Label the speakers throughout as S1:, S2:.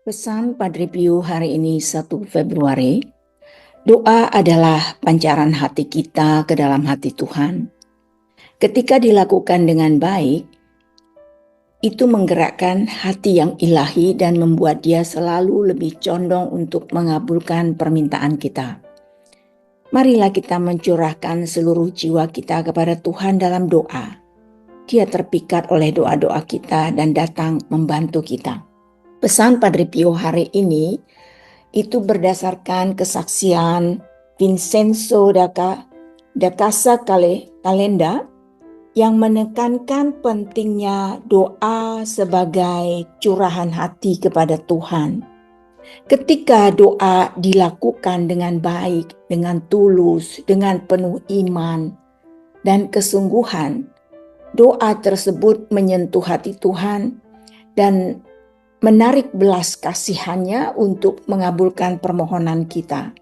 S1: Pesan Padre Pio hari ini 1 Februari, doa adalah pancaran hati kita ke dalam hati Tuhan. Ketika dilakukan dengan baik, itu menggerakkan hati yang ilahi dan membuat dia selalu lebih condong untuk mengabulkan permintaan kita. Marilah kita mencurahkan seluruh jiwa kita kepada Tuhan dalam doa. Dia terpikat oleh doa-doa kita dan datang membantu kita. Pesan Padre Pio hari ini itu berdasarkan kesaksian Vincenzo da Casa Calenda yang menekankan pentingnya doa sebagai curahan hati kepada Tuhan. Ketika doa dilakukan dengan baik, dengan tulus, dengan penuh iman dan kesungguhan, doa tersebut menyentuh hati Tuhan dan menarik belas kasihannya untuk mengabulkan permohonan kita.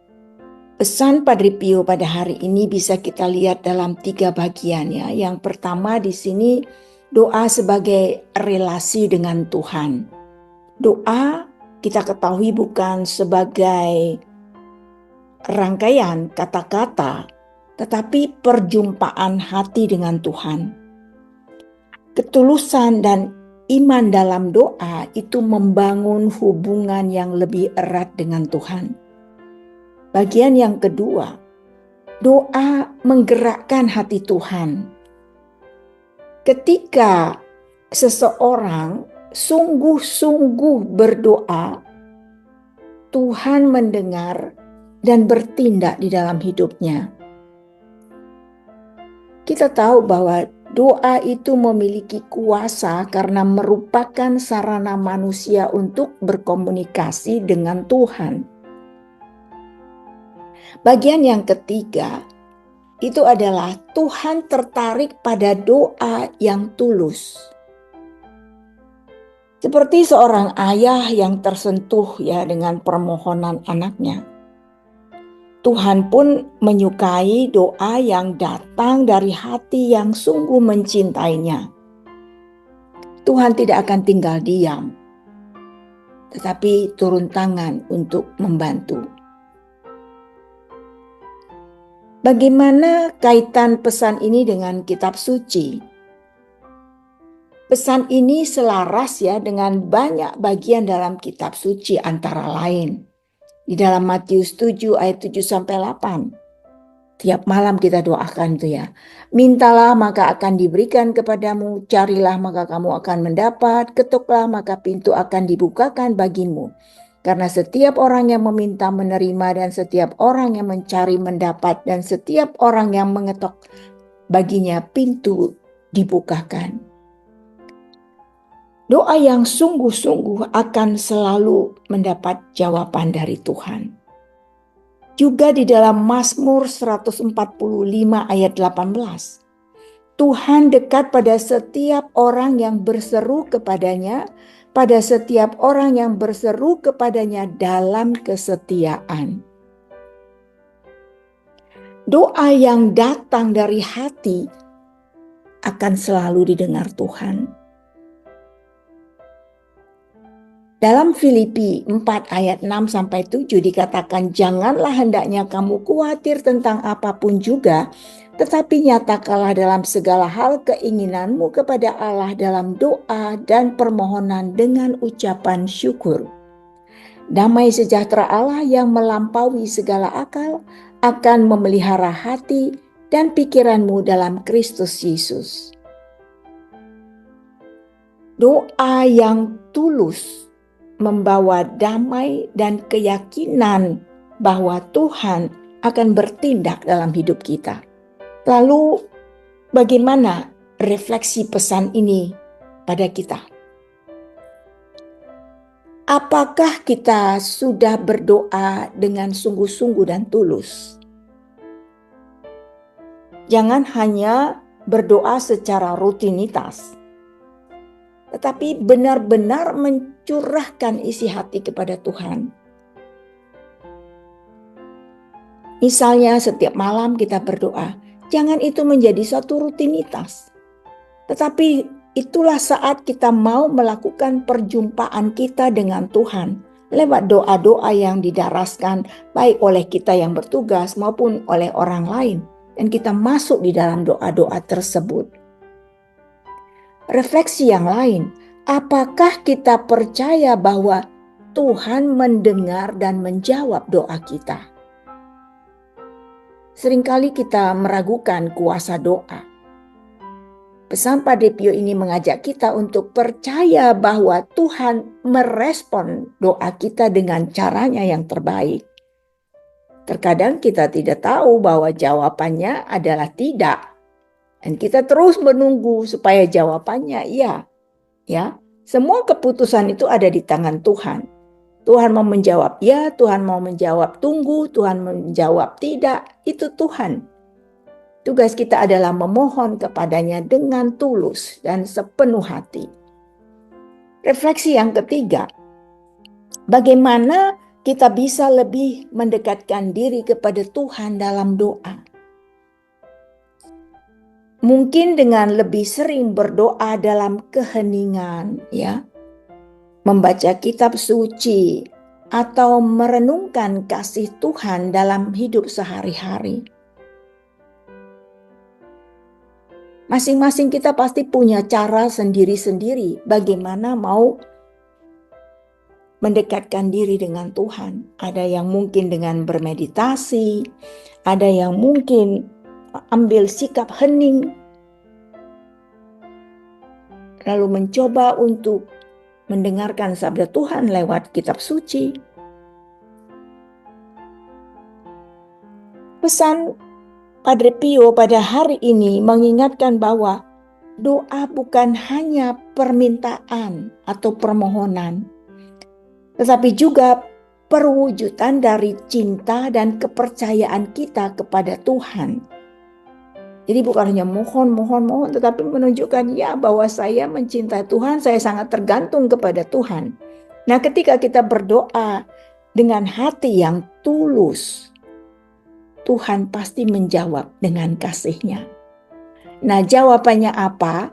S1: Pesan Padre Pio pada hari ini bisa kita lihat dalam 3 bagian ya. Yang pertama di sini doa sebagai relasi dengan Tuhan. Doa kita ketahui bukan sebagai rangkaian kata-kata, tetapi perjumpaan hati dengan Tuhan. Ketulusan dan iman dalam doa itu membangun hubungan yang lebih erat dengan Tuhan. Bagian yang kedua, doa menggerakkan hati Tuhan. Ketika seseorang sungguh-sungguh berdoa, Tuhan mendengar dan bertindak di dalam hidupnya. Kita tahu bahwa doa itu memiliki kuasa karena merupakan sarana manusia untuk berkomunikasi dengan Tuhan. Bagian yang ketiga, itu adalah Tuhan tertarik pada doa yang tulus. Seperti seorang ayah yang tersentuh ya dengan permohonan anaknya. Tuhan pun menyukai doa yang datang dari hati yang sungguh mencintainya. Tuhan tidak akan tinggal diam, tetapi turun tangan untuk membantu. Bagaimana kaitan pesan ini dengan kitab suci? Pesan ini selaras ya dengan banyak bagian dalam kitab suci, antara lain di dalam Matius 7 ayat 7-8. Tiap malam kita doakan itu ya. Mintalah maka akan diberikan kepadamu, carilah maka kamu akan mendapat, ketuklah maka pintu akan dibukakan bagimu. Karena setiap orang yang meminta menerima, dan setiap orang yang mencari mendapat, dan setiap orang yang mengetok baginya pintu dibukakan. Doa yang sungguh-sungguh akan selalu mendapat jawaban dari Tuhan. Juga di dalam Mazmur 145 ayat 18. Tuhan dekat pada setiap orang yang berseru kepadanya, pada setiap orang yang berseru kepadanya dalam kesetiaan. Doa yang datang dari hati akan selalu didengar Tuhan. Dalam Filipi 4 ayat 6-7 dikatakan, janganlah hendaknya kamu khawatir tentang apapun juga, tetapi nyatakanlah dalam segala hal keinginanmu kepada Allah dalam doa dan permohonan dengan ucapan syukur. Damai sejahtera Allah yang melampaui segala akal akan memelihara hati dan pikiranmu dalam Kristus Yesus. Doa yang tulus membawa damai dan keyakinan bahwa Tuhan akan bertindak dalam hidup kita. Lalu bagaimana refleksi pesan ini pada kita? Apakah kita sudah berdoa dengan sungguh-sungguh dan tulus? Jangan hanya berdoa secara rutinitas, tetapi benar-benar mencurahkan isi hati kepada Tuhan. Misalnya setiap malam kita berdoa, jangan itu menjadi suatu rutinitas. Tetapi itulah saat kita mau melakukan perjumpaan kita dengan Tuhan. lewat doa-doa yang didaraskan baik oleh kita yang bertugas maupun oleh orang lain. Dan kita masuk di dalam doa-doa tersebut. Refleksi yang lain, apakah kita percaya bahwa Tuhan mendengar dan menjawab doa kita? Seringkali kita meragukan kuasa doa. Pesan Padre Pio ini mengajak kita untuk percaya bahwa Tuhan merespon doa kita dengan caranya yang terbaik. Terkadang kita tidak tahu bahwa jawabannya adalah tidak. Dan kita terus menunggu supaya jawabannya iya. Ya, semua keputusan itu ada di tangan Tuhan. Tuhan mau menjawab ya, Tuhan mau menjawab tunggu, Tuhan menjawab tidak, itu Tuhan. Tugas kita adalah memohon kepadanya dengan tulus dan sepenuh hati. Refleksi yang ketiga, bagaimana kita bisa lebih mendekatkan diri kepada Tuhan dalam doa? Mungkin dengan lebih sering berdoa dalam keheningan, ya. Membaca kitab suci atau merenungkan kasih Tuhan dalam hidup sehari-hari. Masing-masing kita pasti punya cara sendiri-sendiri bagaimana mau mendekatkan diri dengan Tuhan. Ada yang mungkin dengan bermeditasi, ada yang mungkin ambil sikap hening, lalu mencoba untuk mendengarkan sabda Tuhan lewat kitab suci. Pesan Padre Pio pada hari ini mengingatkan bahwa doa bukan hanya permintaan atau permohonan, tetapi juga perwujudan dari cinta dan kepercayaan kita kepada Tuhan. Jadi bukan hanya mohon, tetapi menunjukkan ya bahwa saya mencintai Tuhan, saya sangat tergantung kepada Tuhan. Nah, ketika kita berdoa dengan hati yang tulus, Tuhan pasti menjawab dengan kasih-Nya. Nah, jawabannya apa?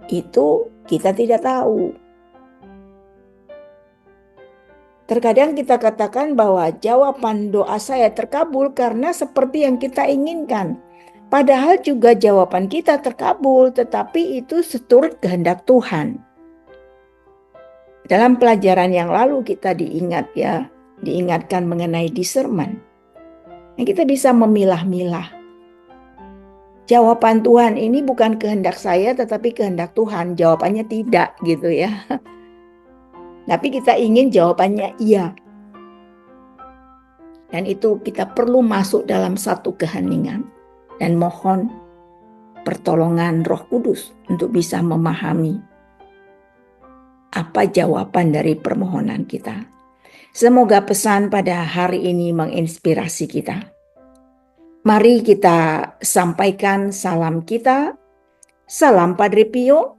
S1: Itu kita tidak tahu. Terkadang kita katakan bahwa jawaban doa saya terkabul karena seperti yang kita inginkan. Padahal juga jawaban kita terkabul, tetapi itu seturut kehendak Tuhan. Dalam pelajaran yang lalu kita diingatkan mengenai discernment. Kita bisa memilah-milah. Jawaban Tuhan ini bukan kehendak saya, tetapi kehendak Tuhan. Jawabannya tidak gitu ya. Tapi kita ingin jawabannya iya. Dan itu kita perlu masuk dalam satu keheningan. Dan mohon pertolongan Roh Kudus untuk bisa memahami apa jawaban dari permohonan kita. Semoga pesan pada hari ini menginspirasi kita. Mari kita sampaikan salam kita. Salam Padre Pio.